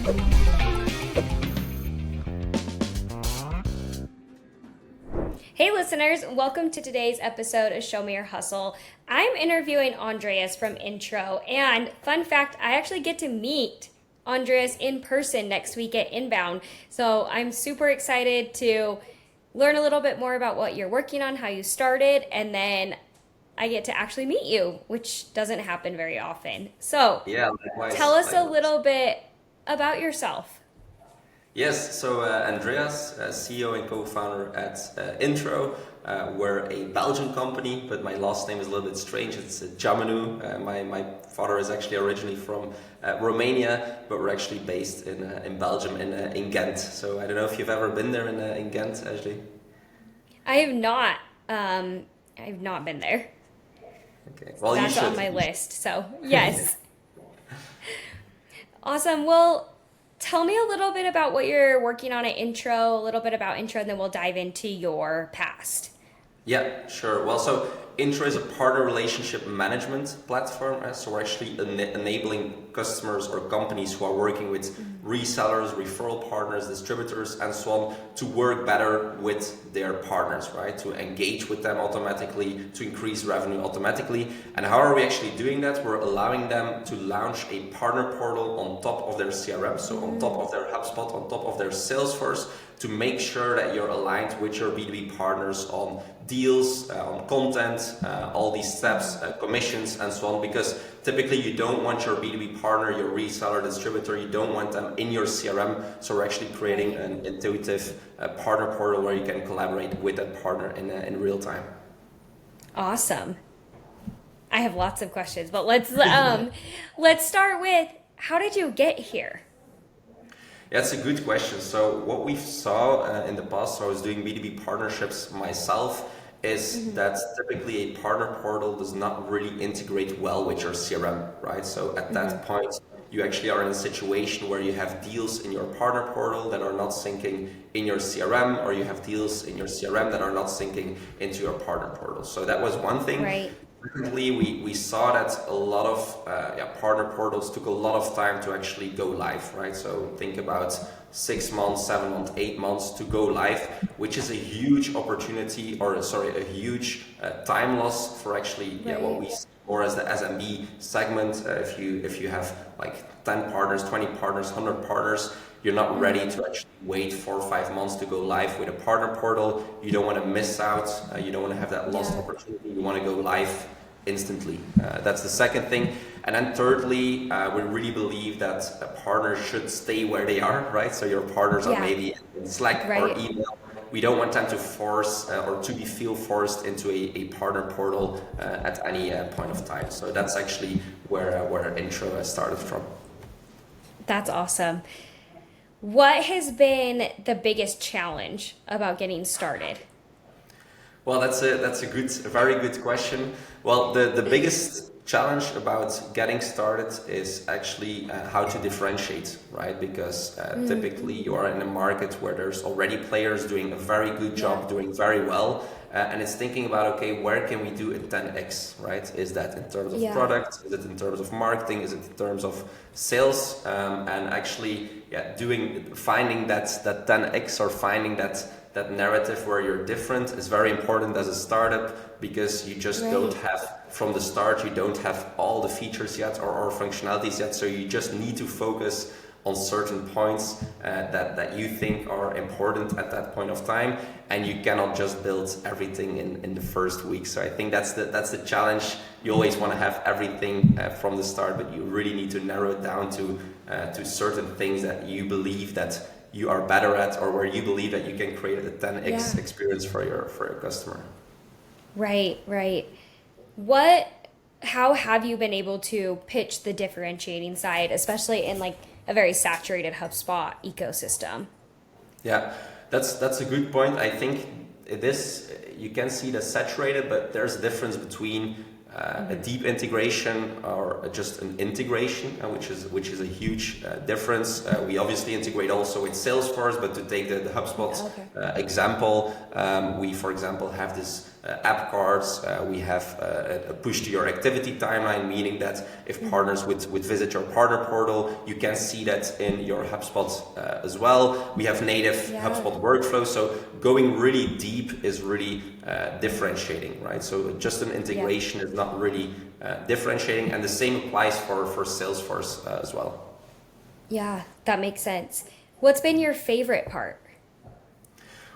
Hey listeners, welcome to today's episode of Show Me Your Hustle. I'm interviewing Andreas from Introw, and fun fact, I actually get to meet Andreas in person next week at Inbound. So I'm super excited to learn a little bit more about what you're working on, how you started, and then I get to actually meet you, which doesn't happen very often. So Yeah, likewise. tell us a Likewise. little bit about yourself. Yes, so Andreas, CEO and co-founder at Introw. We're a Belgian company, but my last name is a little bit strange. It's Geamanu. My father is actually originally from Romania, but we're actually based in Belgium, in Ghent. So I don't know if you've ever been there in Ghent, Ashley. I have not. I have not been there. Okay, well, you That's on should. my list. So, yes. Awesome. Well, tell me a little bit about what you're working on at Introw, a little bit about Introw, and then we'll dive into your past. Yeah, sure. Well, so Introw is a partner relationship management platform. So we're actually enabling customers or companies who are working with resellers, referral partners, distributors, and so on to work better with their partners, right? To engage with them automatically, to increase revenue automatically. And how are we actually doing that? We're allowing them to launch a partner portal on top of their CRM, so on top of their HubSpot, on top of their Salesforce, to make sure that you're aligned with your B2B partners on deals, on content, all these steps, commissions, and so on, because typically you don't want your B2B partner, your reseller, distributor, you don't want them in your CRM. So we're actually creating an intuitive partner portal where you can collaborate with that partner in real time. Awesome. I have lots of questions, but let's start with how did you get here? Yeah, it's a good question. So what we saw in the past, so I was doing B2B partnerships myself, is that typically a partner portal does not really integrate well with your CRM, right? So at that point, you actually are in a situation where you have deals in your partner portal that are not syncing in your CRM, or you have deals in your CRM that are not syncing into your partner portal. So that was one thing. Right. Recently, we saw that a lot of partner portals took a lot of time to actually go live, right? So think about 6 months, 7 months, 8 months to go live, which is a huge opportunity, or sorry, a huge time loss for actually what we see more as the SMB segment. If you have like 10 partners, 20 partners, 100 partners, you're not ready to actually wait 4 or 5 months to go live with a partner portal. You don't want to miss out. You don't want to have that lost opportunity. You want to go live instantly. That's the second thing. And then thirdly, we really believe that a partner should stay where they are, right? So your partners are maybe in Slack or email. We don't want them to force or to feel forced into a partner portal at any point of time. So that's actually where Introw started from. That's awesome. What has been the biggest challenge about getting started? Well, that's a very good question. Well, the biggest challenge about getting started is actually how to differentiate, right? Because typically you are in a market where there's already players doing a very good job, doing very well, and it's thinking about, okay, where can we do a 10x, right? Is that in terms of product? Is it in terms of marketing? Is it in terms of sales? And actually, finding that 10x, or finding that narrative where you're different, is very important as a startup, because you just don't have, from the start, you don't have all the features yet, or functionalities yet. So you just need to focus on certain points that you think are important at that point of time, and you cannot just build everything in the first week. So I think that's the challenge. You always want to have everything from the start, but you really need to narrow it down to certain things that you believe that you are better at, or where you believe that you can create a 10x experience for your customer. Right. How have you been able to pitch the differentiating side, especially in like a very saturated HubSpot ecosystem? Yeah, that's a good point. I think this, you can see the saturated, but there's a difference between a deep integration or just an integration, which is a huge difference. We obviously integrate also with Salesforce, but to take the HubSpot example, we, for example, have this app cards. We have a push to your activity timeline, meaning that if partners would visit your partner portal, you can see that in your HubSpot as well. We have native HubSpot workflows. So going really deep is really differentiating, right? So just an integration is not really differentiating, and the same applies for Salesforce as well. Yeah, that makes sense. What's been your favorite part?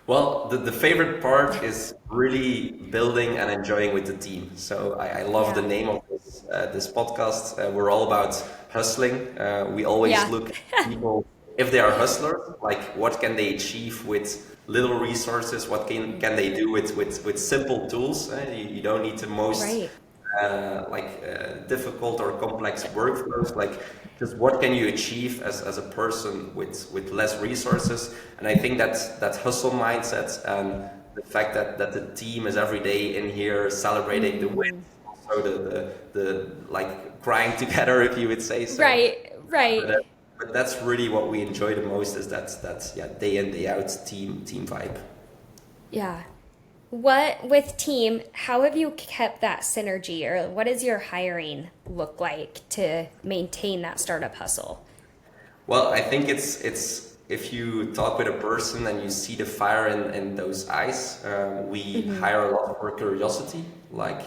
Well, the favorite part is really building and enjoying with the team. So I love the name of this podcast. We're all about hustling. We always look at people, if they are hustlers, like what can they achieve with little resources? What can they do with simple tools? You don't need the most difficult or complex workflows. Like just what can you achieve as a person with less resources? And I think that hustle mindset and the fact that the team is every day in here celebrating the wins, also the like crying together, if you would say so. Right. But that's really what we enjoy the most, is that day in, day out team vibe. Yeah. What with team, how have you kept that synergy, or what does your hiring look like to maintain that startup hustle? Well, I think it's if you talk with a person and you see the fire in those eyes, we hire a lot for curiosity. Like,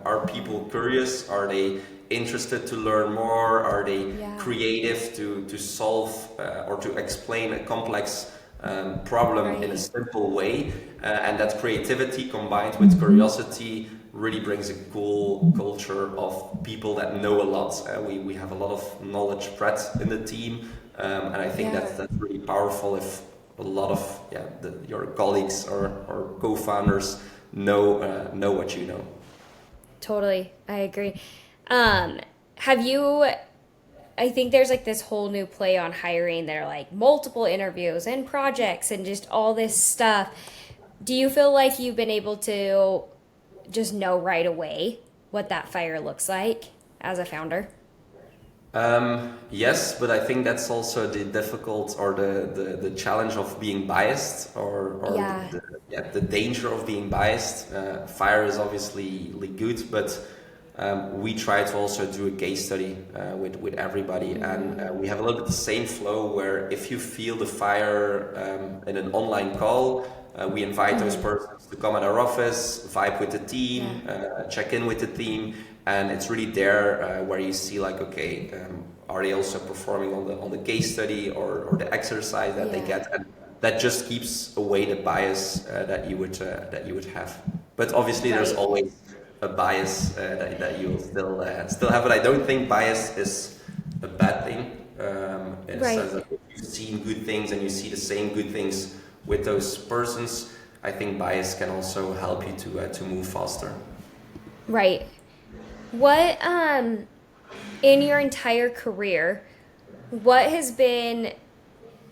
are people curious? Are they interested to learn more? Are they creative to solve or to explain a complex problem in a simple way? And that creativity combined with curiosity really brings a cool culture of people that know a lot. We have a lot of knowledge breadth in the team, and I think that's really powerful if a lot of your colleagues or co-founders know what you know. Totally, I agree. Have you? I think there's like this whole new play on hiring. There are like multiple interviews and projects and just all this stuff. Do you feel like you've been able to just know right away what that fire looks like as a founder? Yes, but I think that's also the difficult or the challenge of being biased, or the danger of being biased. Fire is obviously good, but we try to also do a case study with everybody, and we have a little bit the same flow where if you feel the fire in an online call, we invite those persons to come at our office, vibe with the team, check in with the team, and it's really there where you see like, okay, are they also performing on the case study or the exercise that they get, and that just keeps away the bias that you would have. But obviously, there's always a bias that you will still have, but I don't think bias is a bad thing. In the sense that if you've seen good things and you see the same good things with those persons, I think bias can also help you to move faster. Right. What in your entire career, what has been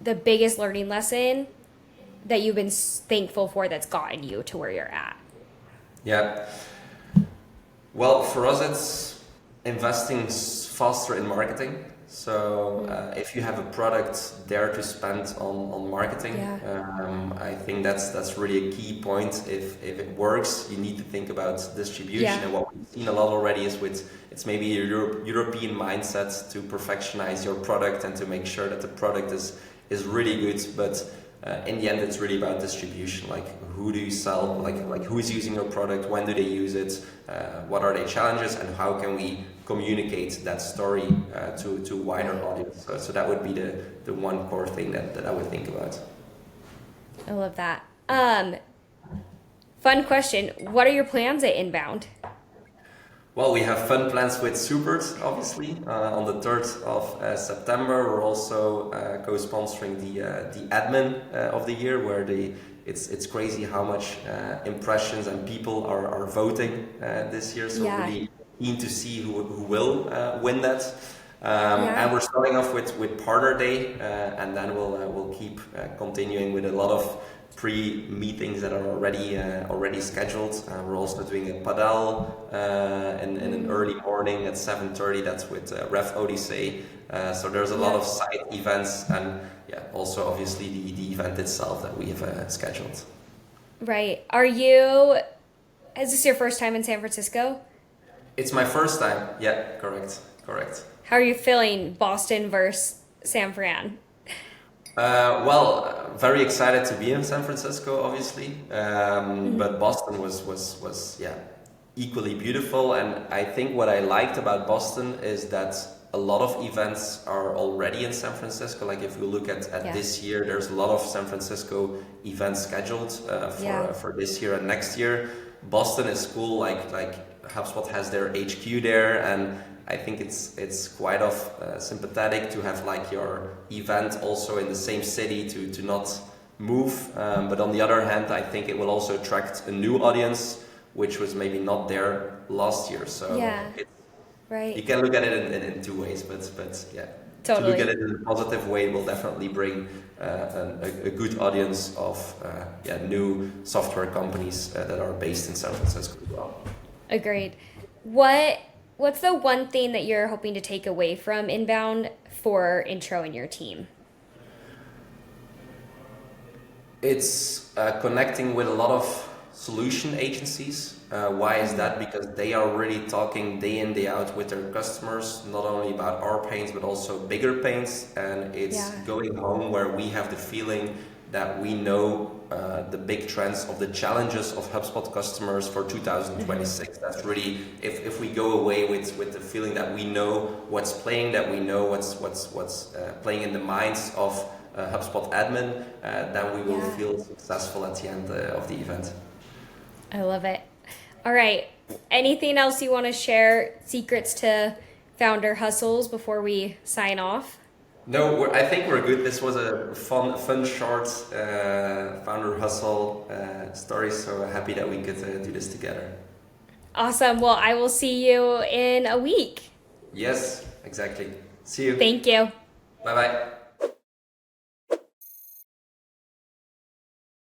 the biggest learning lesson that you've been thankful for that's gotten you to where you're at? Yeah. Well, for us, it's investing faster in marketing. So if you have a product there to spend on marketing, I think that's really a key point. If it works, you need to think about distribution. And what we've seen a lot already is it's maybe a European mindset to perfectionize your product and to make sure that the product is really good. But in the end, it's really about distribution. Like, who do you sell? Like who is using your product? When do they use it? What are their challenges? And how can we communicate that story to a wider audience? So that would be the one core thing that I would think about. I love that. Fun question. What are your plans at Inbound? Well, we have fun plans with Supert, obviously. On the 3rd of September, we're also co-sponsoring the admin of the year, where it's crazy how much impressions and people are voting this year. So really keen to see who will win that. And we're starting off with Partner Day, and then we'll keep continuing with a lot of pre-meetings that are already scheduled. We're also doing a padel in an early morning at 7:30. That's with Ref Odyssey. So there's a lot of side events, and also obviously the event itself that we have scheduled. Right. Are you Is this your first time in San Francisco? It's my first time. Yeah, correct. How are you feeling, Boston versus San Fran? Well, very excited to be in San Francisco, obviously. But Boston was yeah, equally beautiful. And I think what I liked about Boston is that a lot of events are already in San Francisco. Like if you look at this year, there's a lot of San Francisco events scheduled for this year and next year. Boston is cool. Like HubSpot has their HQ there, and I think it's quite sympathetic to have like your event also in the same city to not move. But on the other hand, I think it will also attract a new audience, which was maybe not there last year. So you can look at it in two ways, but yeah, totally. To look at it in a positive way will definitely bring a good audience of new software companies that are based in San Francisco as well. Agreed. What's the one thing that you're hoping to take away from Inbound for Introw and your team? It's connecting with a lot of solution agencies. Why is that? Because they are really talking day in, day out with their customers, not only about our pains, but also bigger pains. And it's going home where we have the feeling that we know the big trends of the challenges of HubSpot customers for 2026. That's really, if we go away with the feeling that we know what's playing, that we know what's playing in the minds of HubSpot admin, then we will feel successful at the end of the event. I love it. All right. Anything else you want to share? Secrets to founder hustles before we sign off? No, I think we're good. This was a fun short founder hustle story. So happy that we could do this together. Awesome. Well, I will see you in a week. Yes, exactly. See you. Thank you. Bye-bye.